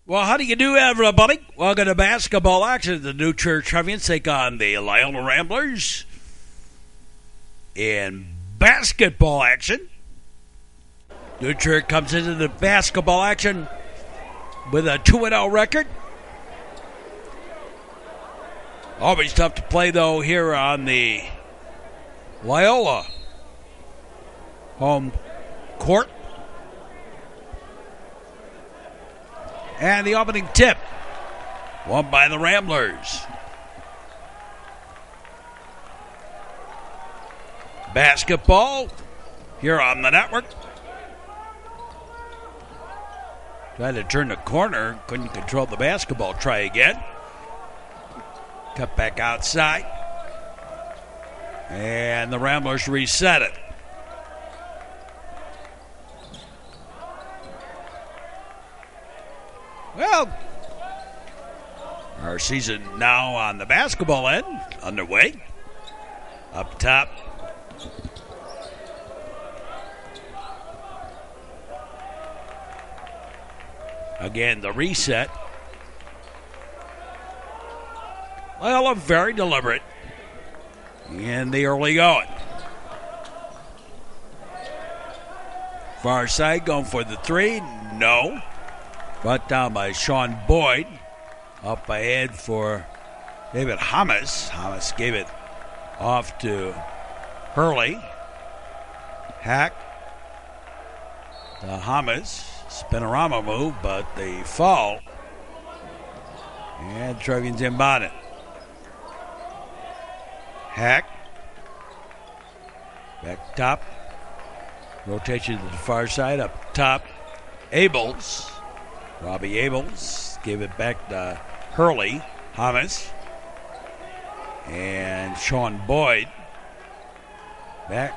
Well, how do you do, everybody? Welcome to basketball action. The new Trier Trevians take on the Loyola Ramblers. In basketball action, New Trier comes into the basketball action with a 2-0 record. Always tough to play, though, here on the Loyola home court. And the opening tip, won by the Ramblers. Basketball here on the network. Tried to turn the corner, couldn't control the basketball. Try again. Cut back outside. And the Ramblers reset it. Well, our season now on the basketball end, underway. Up top. Again, the reset. Well, very deliberate in the early going. Far side going for the three. No. Brought down by Sean Boyd. Up ahead for David Hamas. Hamas gave it off to Hurley. Hack to Hamas. Spinorama move, but the foul. And Trevians inbound it. Hack. Back top. Rotation to the far side. Up top. Abels. Robbie Abels gave it back to Hurley. Hamas. And Sean Boyd. Back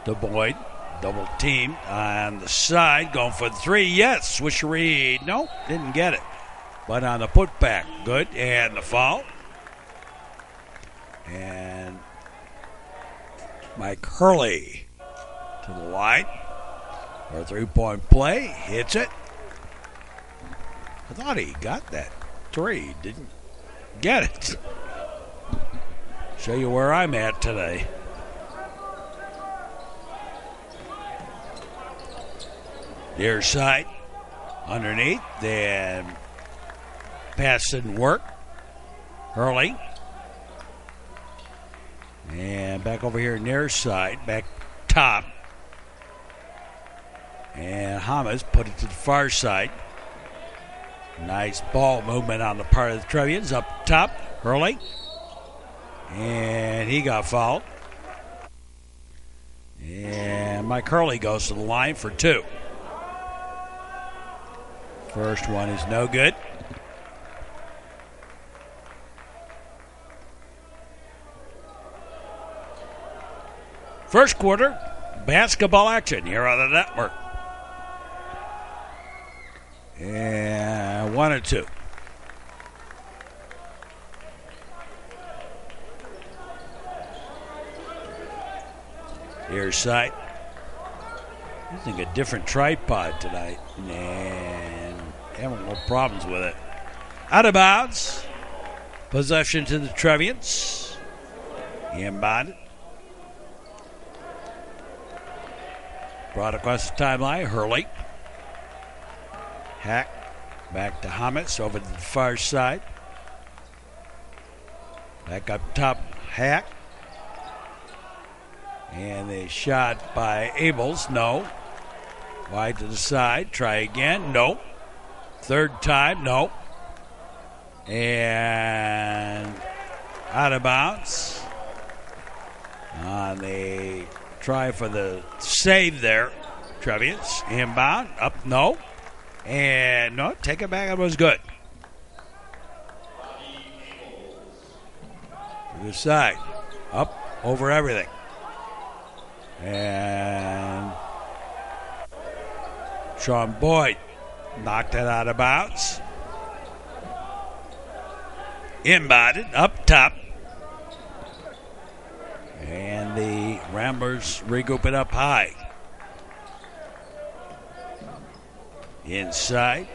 to Boyd. Double team on the side. Going for the three. Yes. Swishery. Nope. Didn't get it. But on the putback. Good. And the foul. And Mike Hurley to the line. For a three-point play. Hits it. I thought he got that three. Didn't get it. Show you where I'm at today. Near side. Underneath. Then pass didn't work. Hurley. And back over here near side. Back top. And Hamas put it to the far side. Nice ball movement on the part of the Trevians. Up top, Hurley. And he got fouled. And Mike Hurley goes to the line for two. First one is no good. First quarter, basketball action here on the network. And 1-2. Near side. Using a different tripod tonight. And having no problems with it. Out of bounds. Possession to the Trevians. Inbounded. Brought across the timeline. Hurley. Hack back to Hamas over to the far side. Back up top, Hack. And a shot by Abels, no. Wide to the side, try again, no. Third time, no. And out of bounds. On the try for the save there, Trevians. Inbound, up, no. And no, take it back. It was good. To the side. Up over everything. And Sean Boyd knocked it out of bounds. Inbounded. Up top. And the Ramblers regroup it up high. Inside.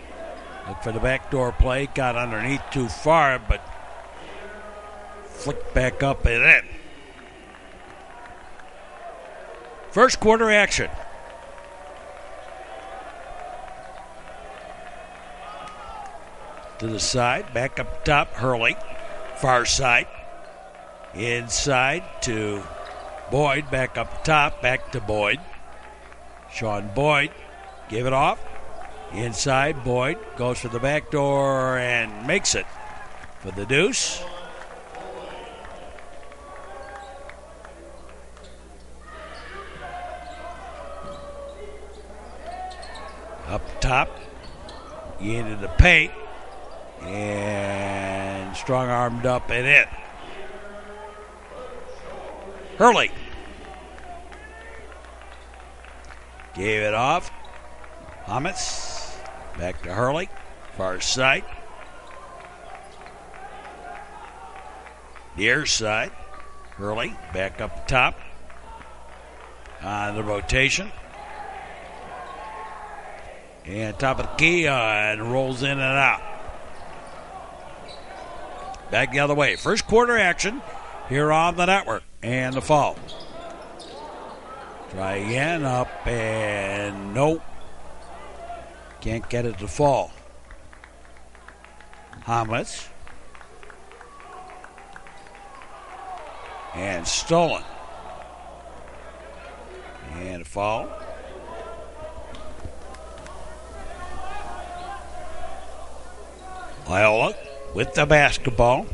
Look for the backdoor play. Got underneath too far, but flicked back up and in. First quarter action. To the side, back up top, Hurley. Far side. Inside to Boyd, back up top, back to Boyd. Sean Boyd, give it off. Inside, Boyd goes for the back door and makes it for the deuce. Up top, into the paint, and strong-armed up and in. Hurley gave it off. Hamas back to Hurley, far side. Near side, Hurley back up top on the rotation. And top of the key and rolls in and out. Back the other way. First quarter action here on the network. And the foul. Try again, up and nope. Can't get it to fall. Hamas. And stolen. And a foul. Loyola with the basketball.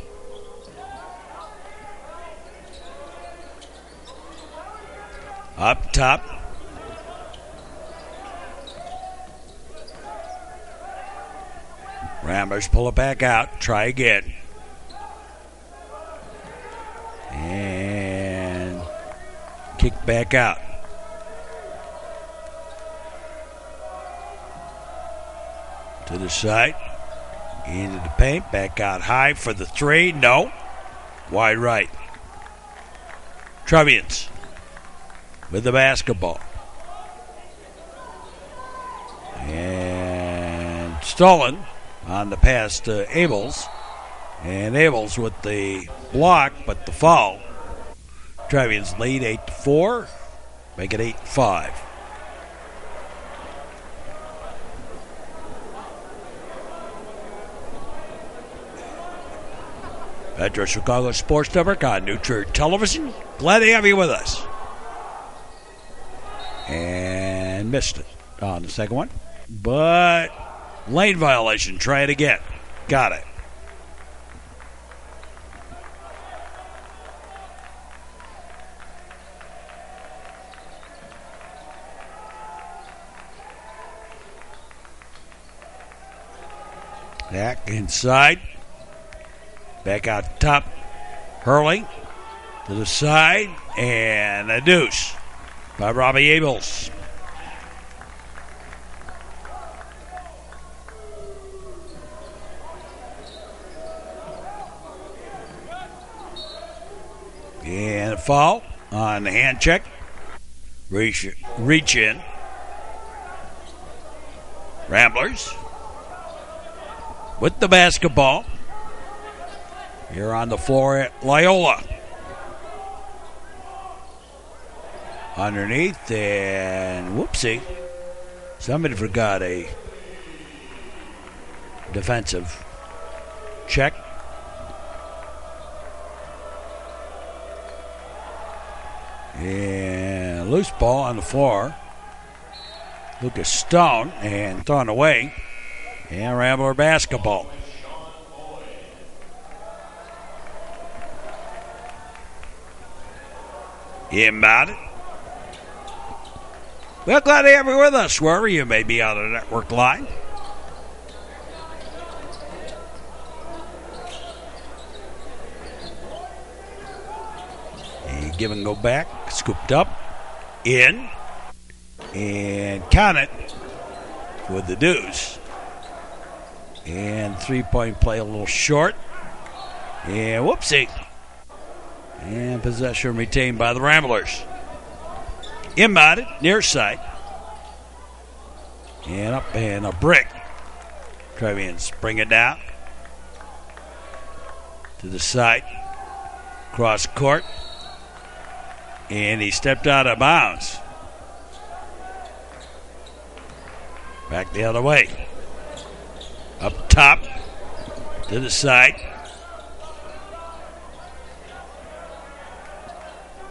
Up top. Ramblers pull it back out. Try again. And kick back out. To the side. Into the paint. Back out high for the three. No. Wide right. Trevians with the basketball. And stolen on the pass to Abels. And Abels with the block, but the foul. Trevians lead 8-4. Make it 8-5. Metro Chicago Sports Network on New Trier Television. Glad to have you with us. And missed it on the second one. But lane violation. Try it again. Got it. Back inside. Back out top. Hurley to the side. And a deuce by Robbie Abels. And a foul on the hand check. Reach in. Ramblers with the basketball. Here on the floor at Loyola. Underneath, and whoopsie. Somebody forgot a defensive check. And loose ball on the floor. Lucas Stone, and thrown away. And Rambler basketball. Inbound it. Well, glad to have you with us, wherever you may be on the network line. And give and go back. Scooped up. In. And count it with the deuce. And three-point play a little short. And whoopsie. And possession retained by the Ramblers. Inbounded, near side. And up and a brick Trevians bring it down to the side, cross court, and he stepped out of bounds. Back the other way. Up top to the side.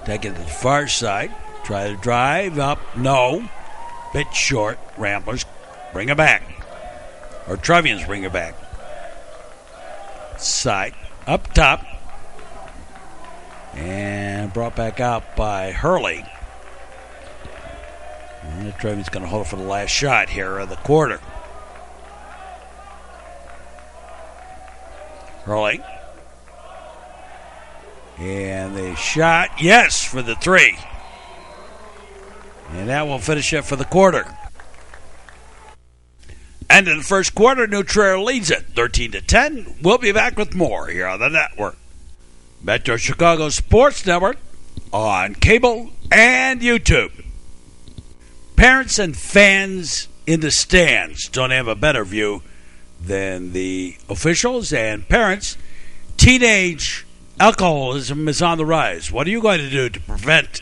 Take it to the far side. Try to drive up. No. Bit short. Ramblers bring it back. Or Trevians bring it back. Side. Up top. And brought back out by Hurley. And the Trevians going to hold it for the last shot here of the quarter. Hurley. And the shot, yes, for the three. And that will finish it for the quarter. And in the first quarter, New Trier leads it 13-10. We'll be back with more here on the network. Metro Chicago Sports Network on cable and YouTube. Parents and fans in the stands don't have a better view than the officials and parents. Teenage alcoholism is on the rise. What are you going to do to prevent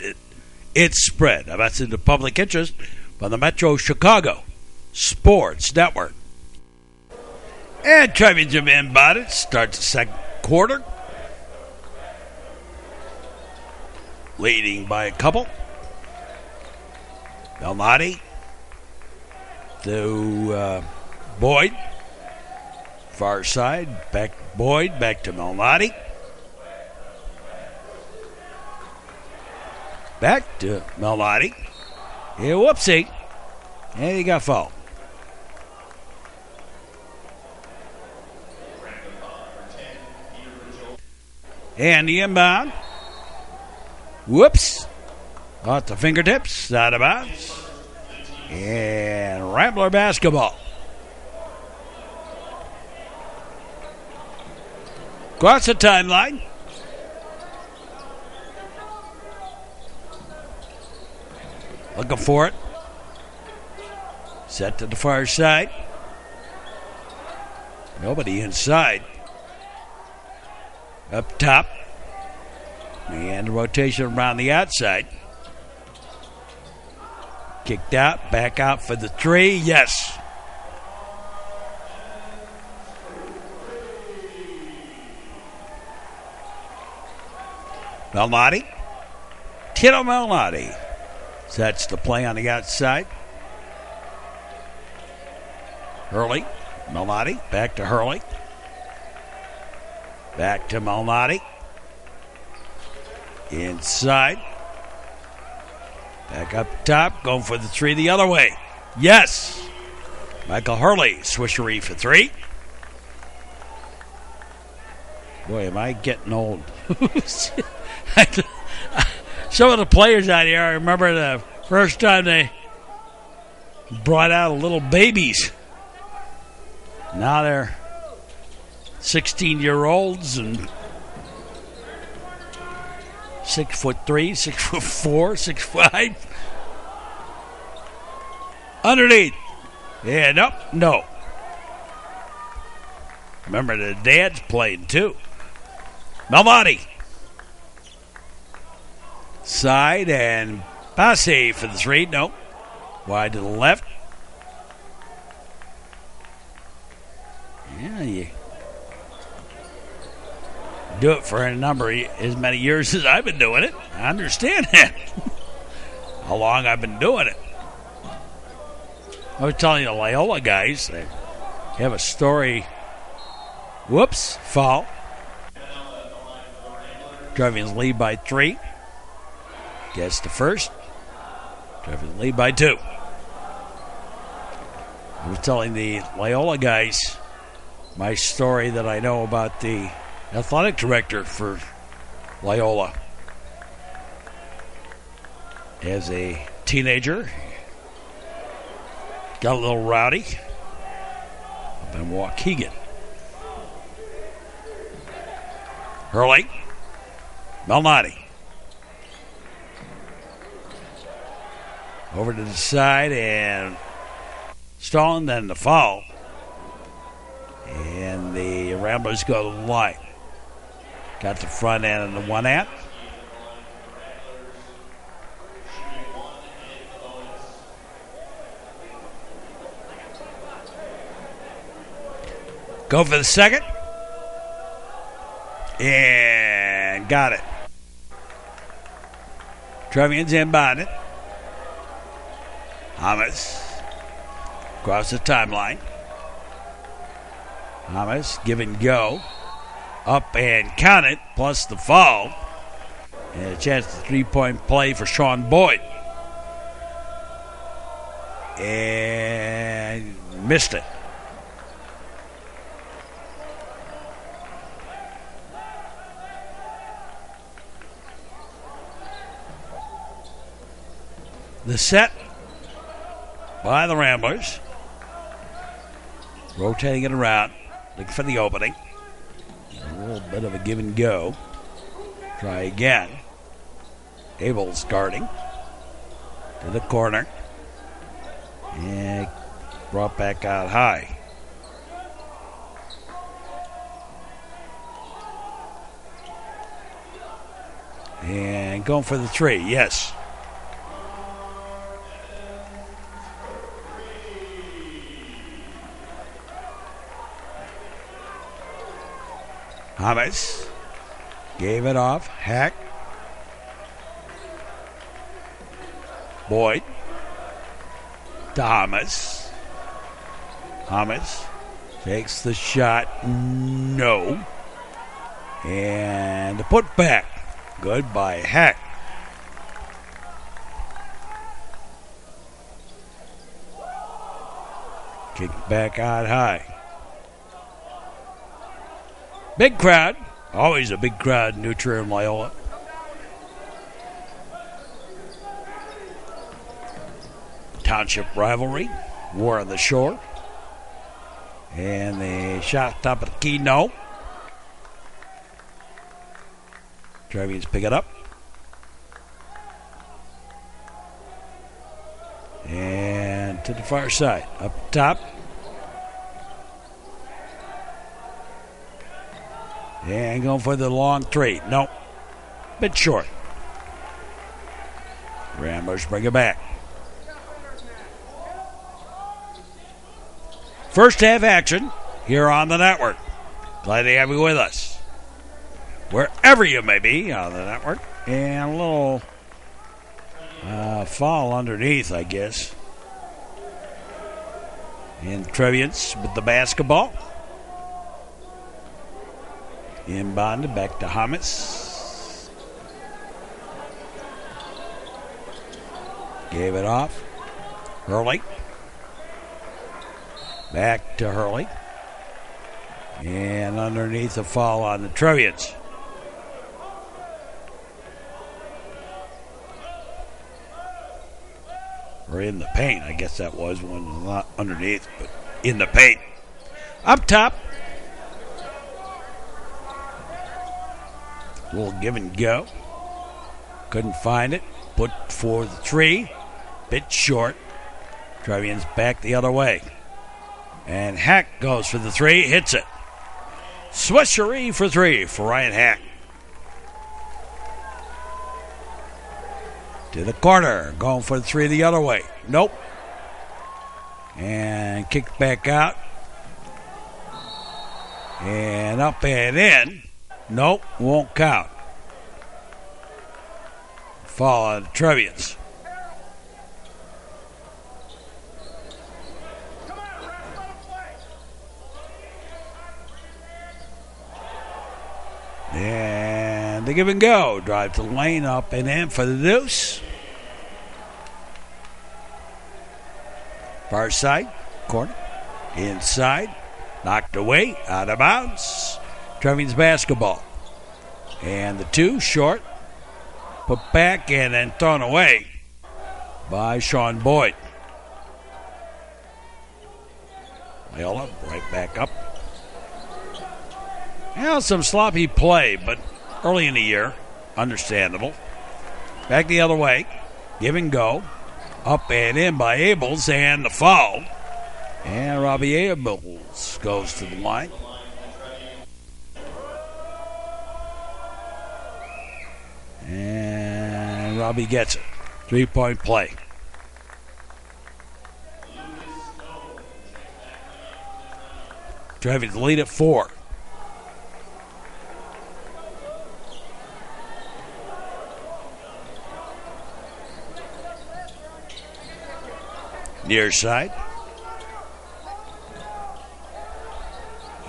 its spread? That's in the public interest from the Metro Chicago Sports Network. And Trevians have been about it. Starts the second quarter. Leading by a couple. Belnati to Boyd. Far side. Back Boyd. Back to Belnati. Back to Belnati. Yeah, whoopsie. And he got fouled. And the inbound. Whoops. Off the fingertips. Out of bounds. And Rambler basketball. Across the timeline. Looking for it. Set to the far side. Nobody inside. Up top. And rotation around the outside. Kicked out. Back out for the three. Yes. Belnati. Tito Belnati. Sets the play on the outside. Hurley. Belnati. Back to Hurley. Back to Belnati. Inside. Back up top. Going for the three the other way. Yes. Michael Hurley. Swishery for three. Boy, am I getting old. Some of the players out here, I remember the first time they brought out little babies. Now they're 16-year-olds and 6'3", 6'4", 6'5". Underneath. Yeah, nope, no. Remember the dads played too. Belnati. Side and Passe for the three. Nope. Wide to the left. Yeah, you do it for as many years as I've been doing it. I understand that. How long I've been doing it. I was telling the Loyola guys, they have a story. Whoops, foul. Trevians lead by 3. Gets the first. Trevians lead by 2. I was telling the Loyola guys my story that I know about the athletic director for Loyola. As a teenager, got a little rowdy up in Waukegan. Hurley. Belnati. Over to the side and Stallin, then the foul. And the Ramblers go to the line. Got the front end and the one end. Go for the second. And got it. Trevians inbound it. Hamas across the timeline. Hamas give and go. Up and count it, plus the foul. And a chance to 3-point play for Sean Boyd. And missed it. The set by the Ramblers. Rotating it around. Looking for the opening. A little bit of a give and go. Try again. Abel's guarding. To the corner. And brought back out high. And going for the three. Yes. Hamas gave it off. Hack. Boyd. To Hamas. Hamas takes the shot. No. And the put back. Good by Hack. Kick back out high. Big crowd. Always a big crowd in New Trier and Loyola. Township rivalry. War on the shore. And the shot top of the key, no. Trevians pick it up. And to the far side. Up top. And going for the long three. Nope. Bit short. Ramblers bring it back. First half action here on the network. Glad to have you with us. Wherever you may be on the network. And a little foul underneath, I guess. And Trevians with the basketball. Inbounded back to Hamas. Gave it off. Hurley. Back to Hurley. And underneath the foul on the Trevians. Or in the paint, I guess that was one not underneath, but in the paint. Up top. A little give and go. Couldn't find it. Put for the three. Bit short. Trevians back the other way. And Hack goes for the three. Hits it. Swishery for three for Ryan Hack. To the corner. Going for the three the other way. Nope. And kicked back out. And up and in. Nope, won't count. Foul on the Trevians. And they give and go. Drive to the lane, up and in for the deuce. Far side, corner, inside, knocked away, out of bounds. Trevians basketball. And the two, short, put back and then thrown away by Sean Boyd. Loyola right back up. Now some sloppy play, but early in the year, understandable. Back the other way, give and go. Up and in by Abels, and the foul. And Robbie Abels goes to the line. And Robbie gets it. 3-point play. Trevians lead at 4. Near side.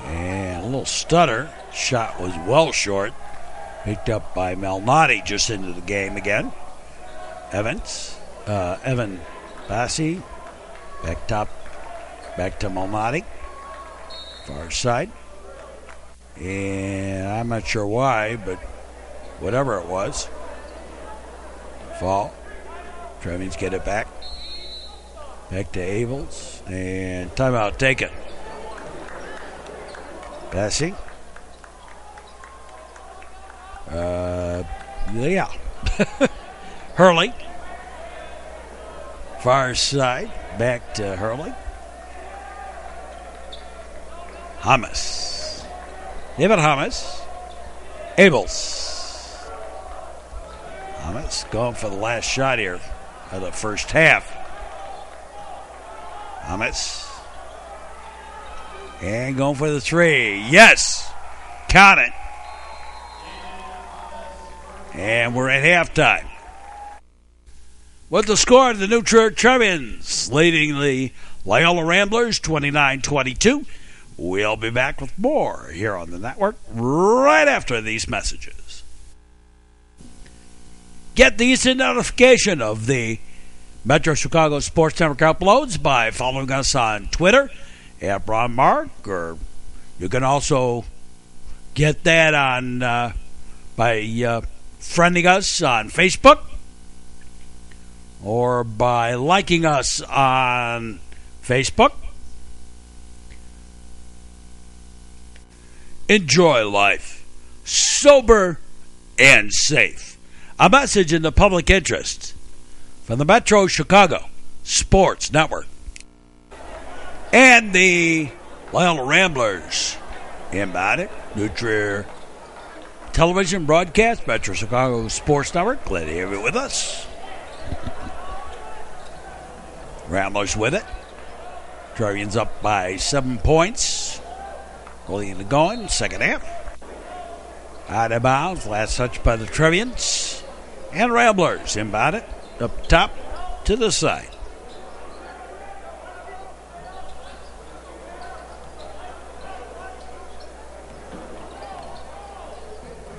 And a little stutter. Shot was well short. Picked up by Malnati just into the game again. Evan Bassi. Back top. Back to Malnati. Far side. And I'm not sure why, but whatever it was. Fall. Trevians get it back. Back to Abels. And timeout taken. Bassi. Yeah. Hurley. Far side. Back to Hurley. Hamas. David Hamas. Abels. Hamas going for the last shot here of the first half. Hamas. And going for the 3. Yes. Count it. And we're at halftime. With the score, the new Trier Trevians leading the Loyola Ramblers 29-22. We'll be back with more here on the network right after these messages. Get the instant notification of the Metro Chicago Sports Network uploads by following us on Twitter at Ron Mark, or you can also get that on by friending us on Facebook or by liking us on Facebook. Enjoy life, sober and safe. A message in the public interest from the Metro Chicago Sports Network and the Loyola Ramblers. About it, New Trier Television broadcast, Metro Chicago Sports Network. Glad to have you with us. Ramblers with it. Trevians up by 7 points. Early in the going, second half. Out of bounds, last touch by the Trevians. And Ramblers inbound it, up top to the side.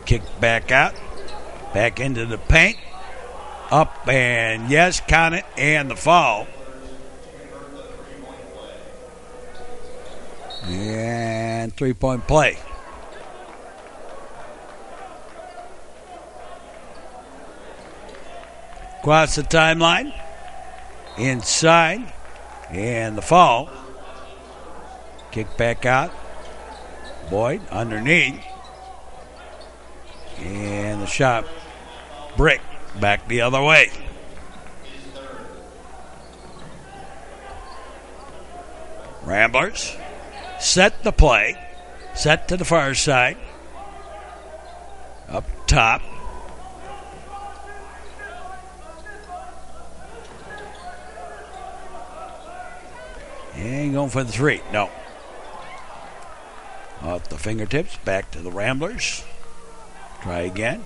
Kick back out, back into the paint. Up and yes, count it, and the foul. And 3-point play. Across the timeline. Inside. And the foul. Kick back out. Boyd underneath. And the shot. Brick back the other way. Ramblers. Set the play. Set to the far side. Up top. And going for the 3. No. Off the fingertips. Back to the Ramblers. Try again.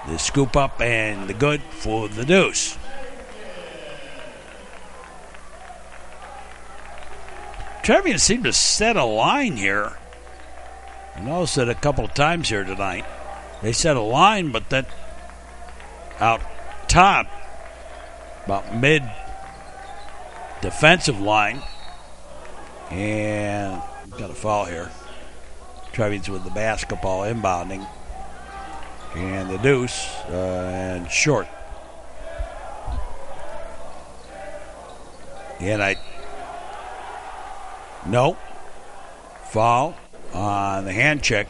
The scoop up and the good for the deuce. Trevians seem to set a line here. I noticed it a couple of times here tonight. They set a line, but that out top, about mid defensive line. And got a foul here. Trevians with the basketball inbounding. And the deuce, and short. And no. Foul on the hand check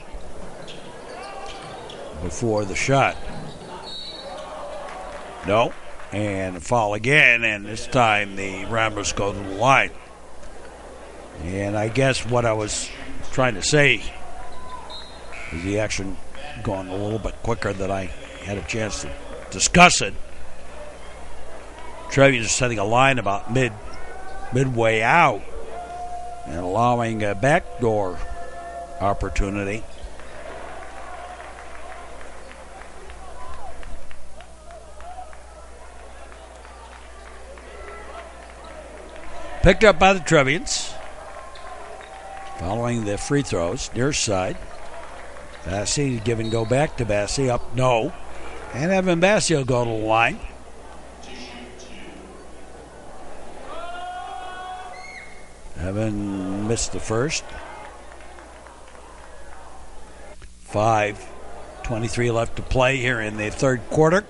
before the shot. No. And a foul again, and this time the Ramblers go to the line. And I guess what I was trying to say is the action going a little bit quicker than I had a chance to discuss it. Trevians are setting a line about midway out and allowing a backdoor opportunity. Picked up by the Trevians. Following the free throws, near side. Bassi give and go back to Bassi. Up, no. And Evan Bassi will go to the line. Evan missed the first. 5:23 left to play here in the third quarter.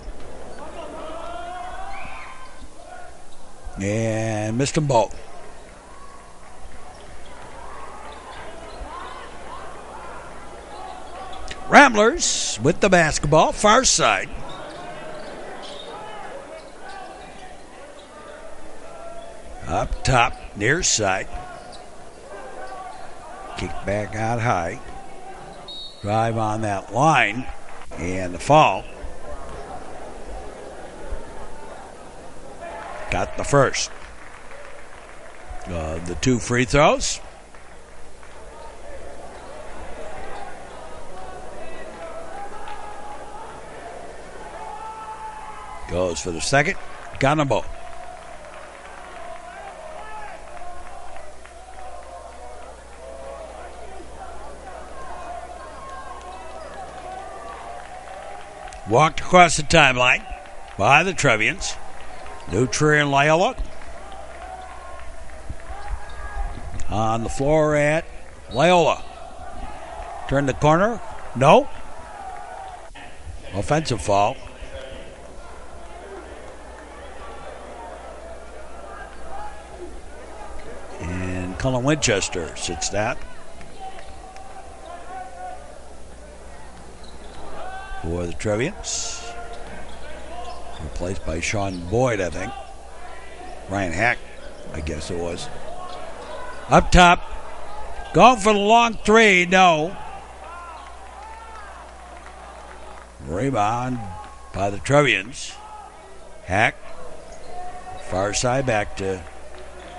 And missed them both. Ramblers with the basketball, far side. Up top, near side. Kick back out high. Drive on that line. And the foul. Got the first. The two free throws. Goes for the second. Got them both. Walked across the timeline by the Trevians. New Trier and Loyola. On the floor at Loyola. Turn the corner. No. Offensive foul. And Cullen Winchester sits that. For the Trevians. Replaced by Sean Boyd, I think. Ryan Hack, I guess it was. Up top. Going for the long three. No. Rebound by the Trevians. Hack. Far side back to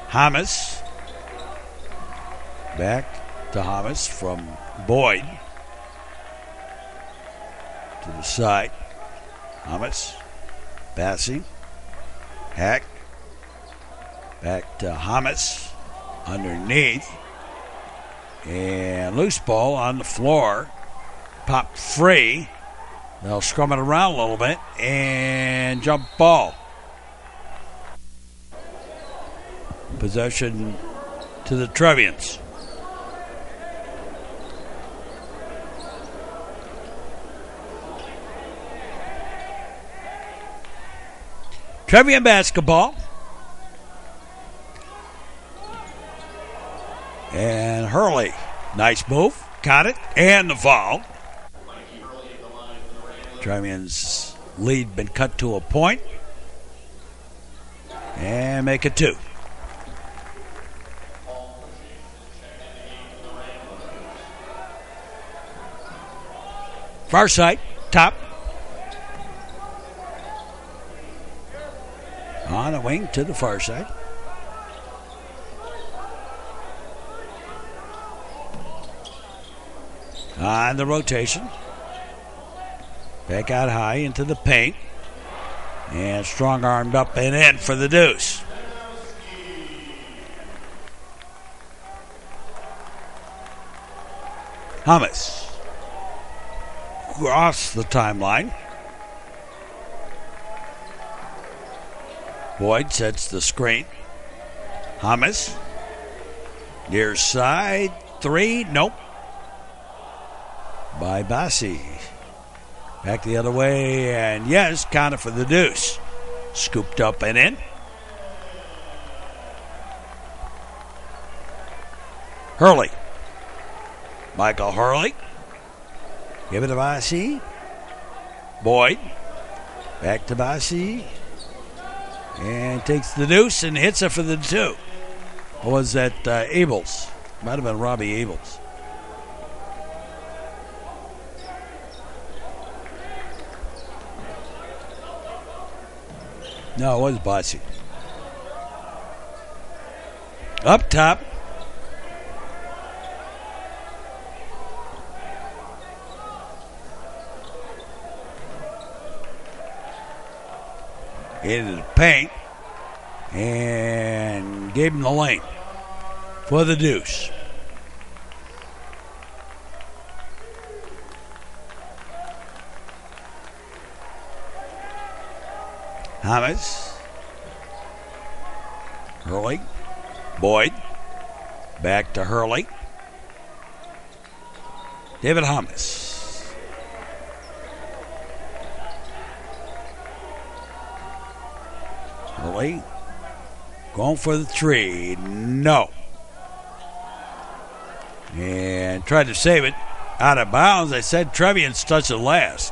Hamas. Back to Hamas from Boyd. To the side. Hamas. Bassi. Hack. Back to Hamas. Underneath. And loose ball on the floor. Pop free. They'll scrum it around a little bit. And jump ball. Possession to the Trevians. Trevian basketball. And Hurley. Nice move. Got it. And the foul. Trevian's lead been cut to a point. And make it 2. Far side. Top. On a wing to the far side. On the rotation. Back out high into the paint. And strong armed up and in for the deuce. Hamas. Across the timeline. Boyd sets the screen. Hamas. Near side. 3. Nope. By Bassi. Back the other way. And yes, counted for the deuce. Scooped up and in. Hurley. Michael Hurley. Give it to Bassi. Boyd. Back to Bassi. And takes the deuce and hits it for the 2. Or was that Abels? Might have been Robbie Abels. No, it was Bossy. Up top. Into the paint. And gave him the lane for the deuce. Thomas. Hurley. Boyd. Back to Hurley. David Thomas. Hurley. Going for the three. No. And tried to save it. Out of bounds. I said Trevians touched it last.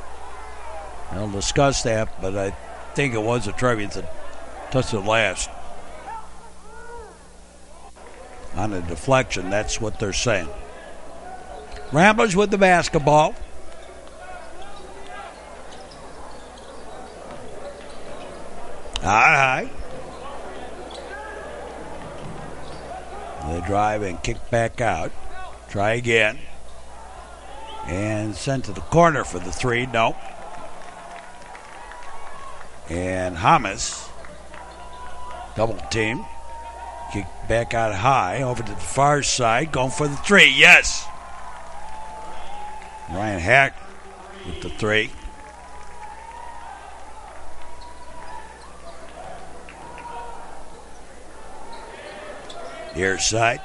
I'll discuss that, but I think it was the Trevians that touched it last. On a deflection, that's what they're saying. Ramblers with the basketball. High. They drive and kick back out. Try again. And sent to the corner for the three. Nope. And Hamas. Double team. Kick back out high. Over to the far side. Going for the three. Yes. Ryan Hack with the three. Near side.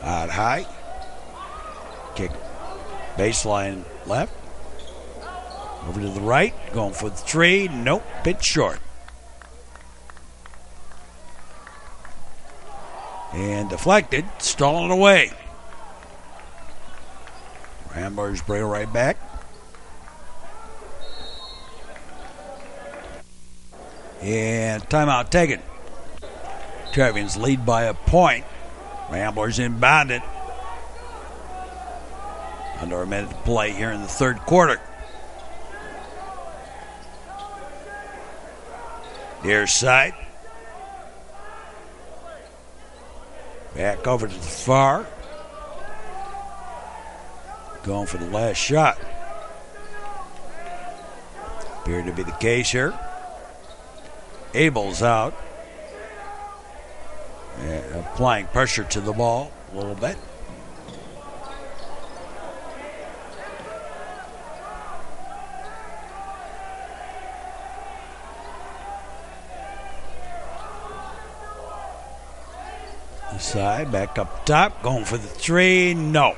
Out high. Kick baseline left. Over to the right. Going for the three. Nope. Bit short. And deflected. Stolen away. Ramblers bring it right back. And timeout taken. Trevians lead by a point. Ramblers inbound it. Under a minute to play here in the third quarter. Near side. Back over to the far. Going for the last shot. Appeared to be the case here. Abel's out. Applying pressure to the ball a little bit. The side, back up top, going for the three, no.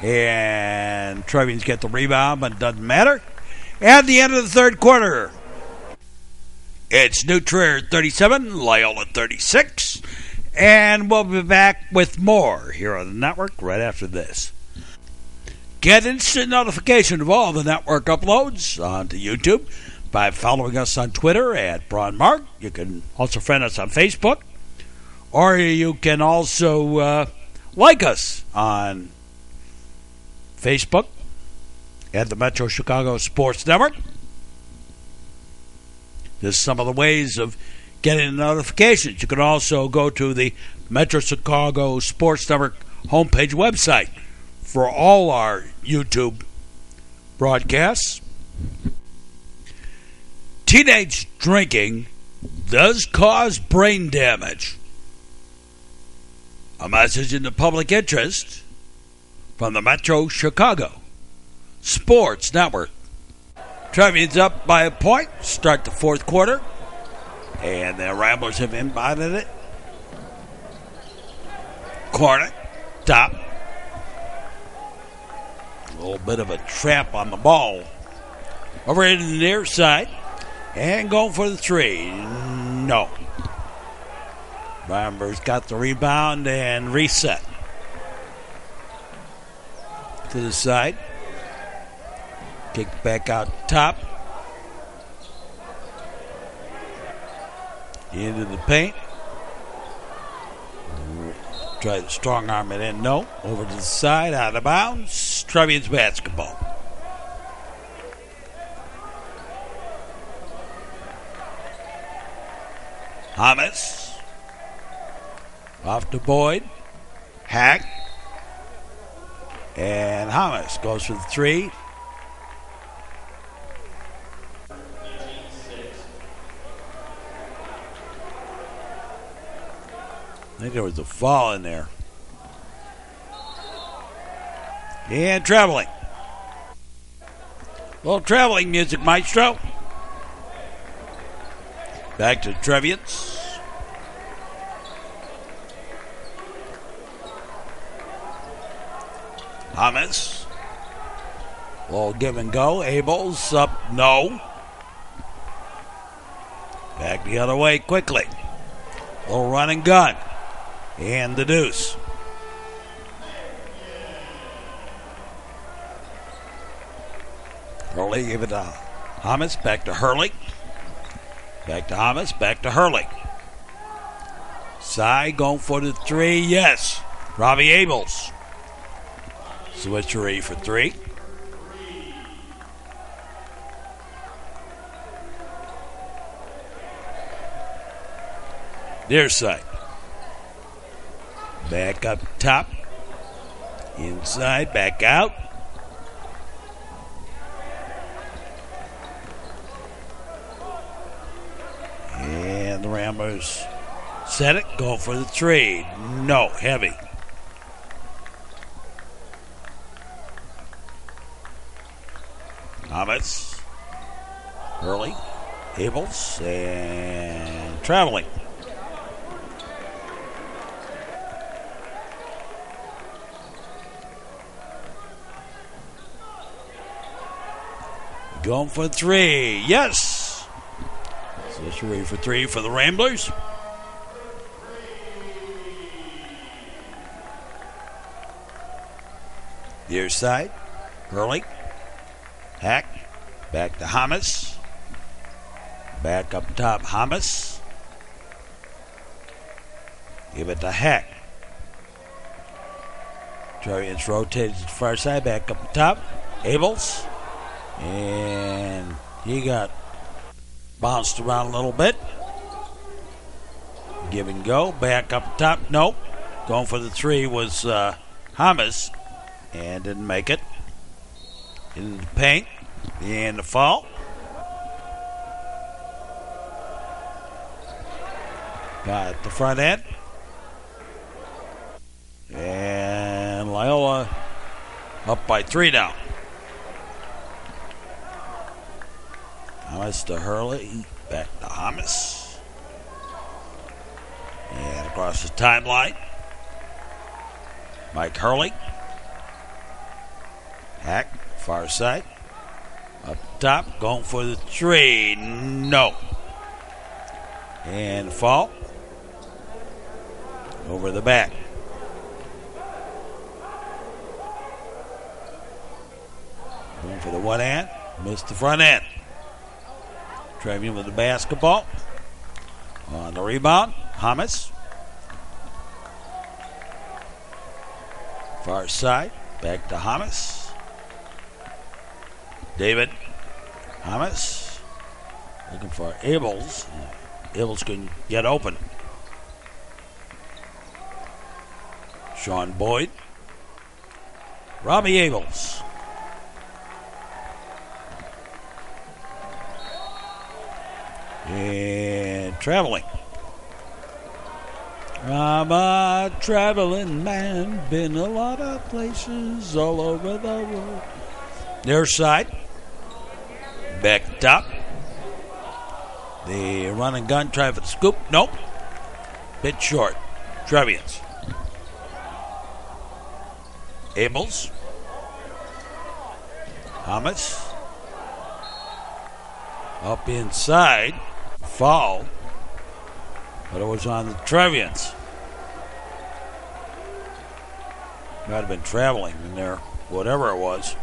And Trevians get the rebound, but it doesn't matter. At the end of the third quarter, it's New Trier 37, Loyola 36, and we'll be back with more here on the network right after this. Get instant notification of all the network uploads onto YouTube by following us on Twitter at BraunMark. You can also friend us on Facebook, or you can also like us on Facebook at the Metro Chicago Sports Network. There's some of the ways of getting notifications. You can also go to the Metro Chicago Sports Network homepage website for all our YouTube broadcasts. Teenage drinking does cause brain damage. A message in the public interest from the Metro Chicago Sports Network. Trevians up by a point. Start the fourth quarter. And the Ramblers have inbounded it. Corner. Top. A little bit of a trap on the ball. Over into the near side. And going for the three. No. Ramblers got the rebound and reset. To the side. Kick back out top. Into the paint. Try to strong arm it in. No. Over to the side. Out of bounds. Trevians basketball. Hamas. Off to Boyd. Hack. And Hamas goes for the three. I think there was a fall in there. And traveling. A little traveling music, maestro. Back to Trevians. Hamas. Little give and go. Abels up. No. Back the other way quickly. Little run and gun. And the deuce. Hurley gave it to Hamas. Back to Hurley. Back to Hamas. Back to Hurley. Side going for the three. Yes. Robbie Abels. Switchery for three. Near side. Back up top. Inside. Back out. And the Ramblers set it. Go for the three. No. Heavy. Hamas. Hurley. Abels. And traveling. Going for three. Yes. Switchery for three for the Ramblers. Near side. Hurley. Hack. Back to Hamas. Back up top. Hamas. Give it to Hack. Trevians rotated to the far side. Back up top. Abels. And he got bounced around a little bit. Give and go. Back up top. Nope. Going for the three was Hamas. And didn't make it. In the paint. And the foul. Got the front end. And Loyola up by three now. Hamas to Hurley, back to Hamas. And across the timeline, Mike Hurley. Hack, far side. Up top, going for the three. No. And fall. Over the back. Going for the one hand. Missed the front end. Trevian with the basketball. On the rebound, Hamas. Far side, back to Hamas. David. Hamas. Looking for Abels. Abels can get open. Sean Boyd. Robbie Abels. And traveling. I'm a traveling man, been a lot of places all over the world. Near side. Back top. The run and gun, try for the scoop. Nope. Bit short. Trevians. Abels. Hamas. Up inside. Foul. But it was on the Trevians. Might have been traveling in there, whatever it was.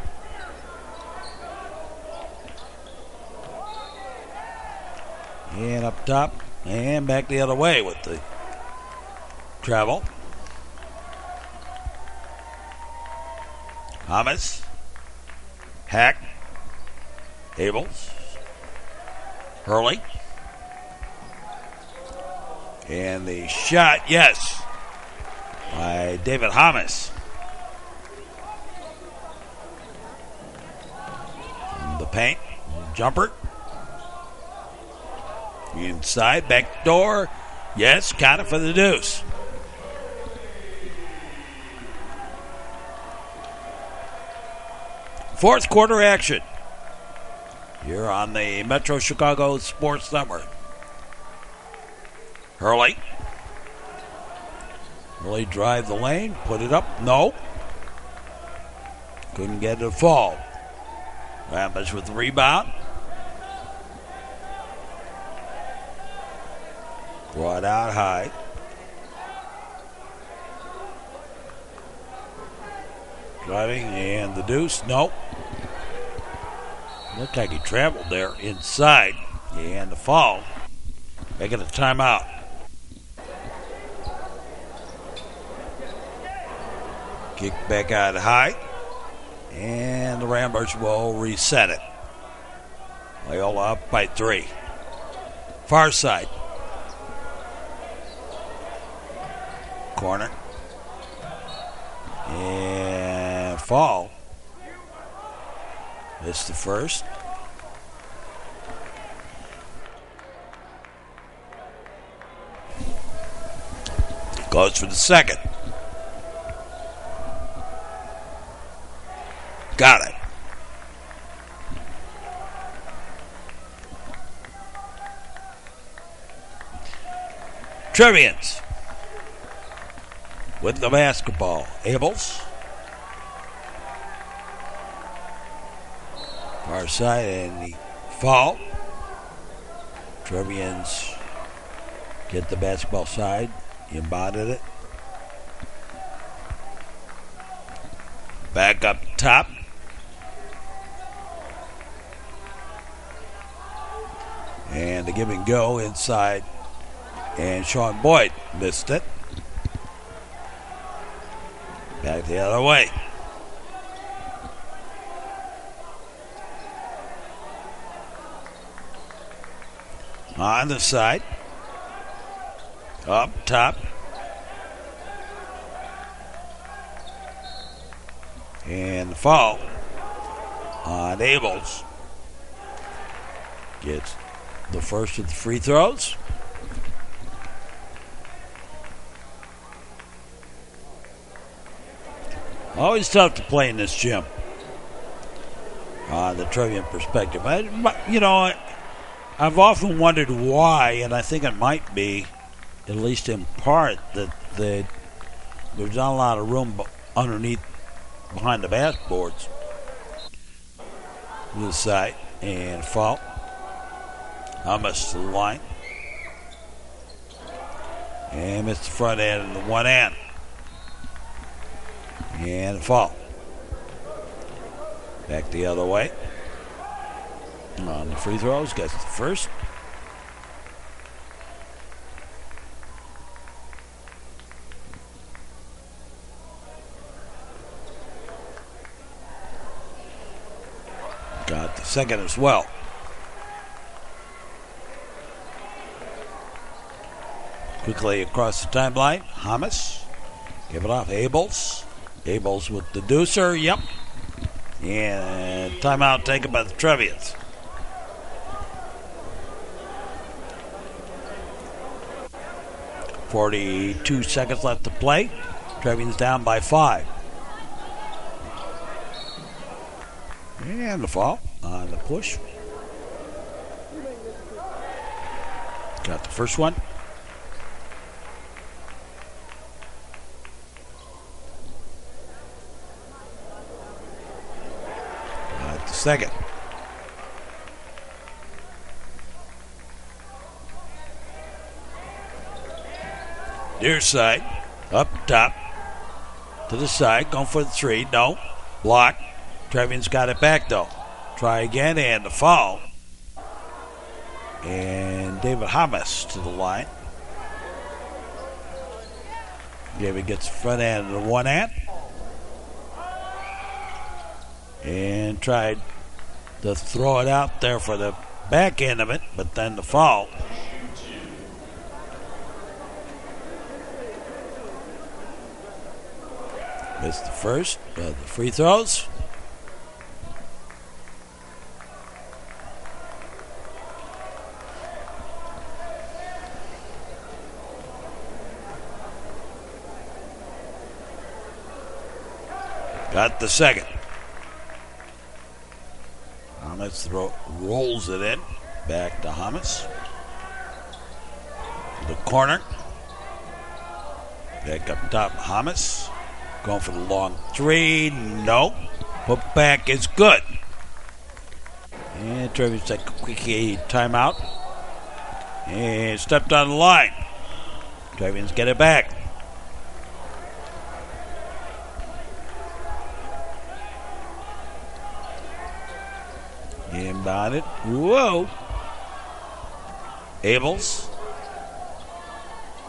And up top, and back the other way with the travel. Hamas. Hack. Abels. Hurley. And the shot, yes, by David Hamas. From the paint. Jumper. Inside. Back door. Yes, got it for the deuce. Fourth quarter action here on the Metro Chicago Sports Network. Hurley. Hurley drive the lane, put it up. No. Couldn't get it to fall. Ramblers with the rebound. Brought out high. Driving and the deuce. Nope. Looked like he traveled there inside. And the fall. Making a timeout. Kick back out high. And the Ramblers will reset it. Loyola up by 3. Far side. Corner. And fall. Missed the first. Goes for the second. Got it. Trevians with the basketball. Abels. Far side and the fall. Trevians get the basketball side. Embodied it. Back up top. And the give and go inside. And Sean Boyd missed it. Back the other way. On the side. Up top. And the foul on Abels. Gets the first of the free throws. Always tough to play in this gym. On the Trevian perspective. I've often wondered why, and I think it might be, at least in part, that there's not a lot of room underneath, behind the basketboards. This side, and foul. Hamas to the line. And missed the front end and the one end. And foul. Back the other way. On the free throws, gets the first. Got the second as well. Quickly across the timeline, Hamas. Give it off, Abels. Abels with the deucer, yep. And timeout taken by the Trevians. .42 seconds left to play. Trevians down by 5. And the foul on the push. Got the first one. Got the second. Near side, up top, to the side, going for the three, no, block. Trevian's got it back though. Try again, and the foul. And David Hamas to the line. David gets the front end of the one hand. and tried to throw it out there for the back end of it, but then the foul. Missed the first of the free throws. Got the second. Hamas rolls it in. Back to Hamas. The corner. Back up top, Hamas. Going for the long three. No. Put back is good. And Trevians take a quick timeout. And stepped on the line. Trevians get it back. Inbound it. Whoa. Abels.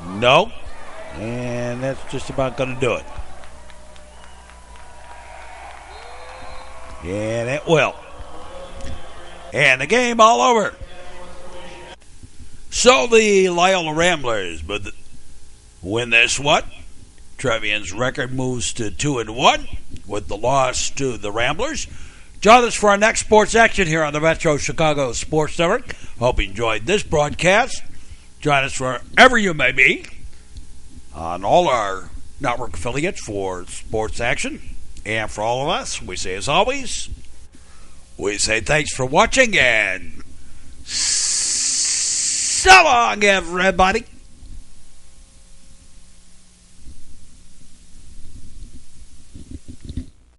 No. And that's just about going to do it. And it will. And the game all over. So the Loyola Ramblers win this one. Trevians' record moves to 2-1 with the loss to the Ramblers. Join us for our next sports action here on the Metro Chicago Sports Network. Hope you enjoyed this broadcast. Join us wherever you may be on all our network affiliates for sports action. And for all of us, we say as always, we say thanks for watching and so long, everybody.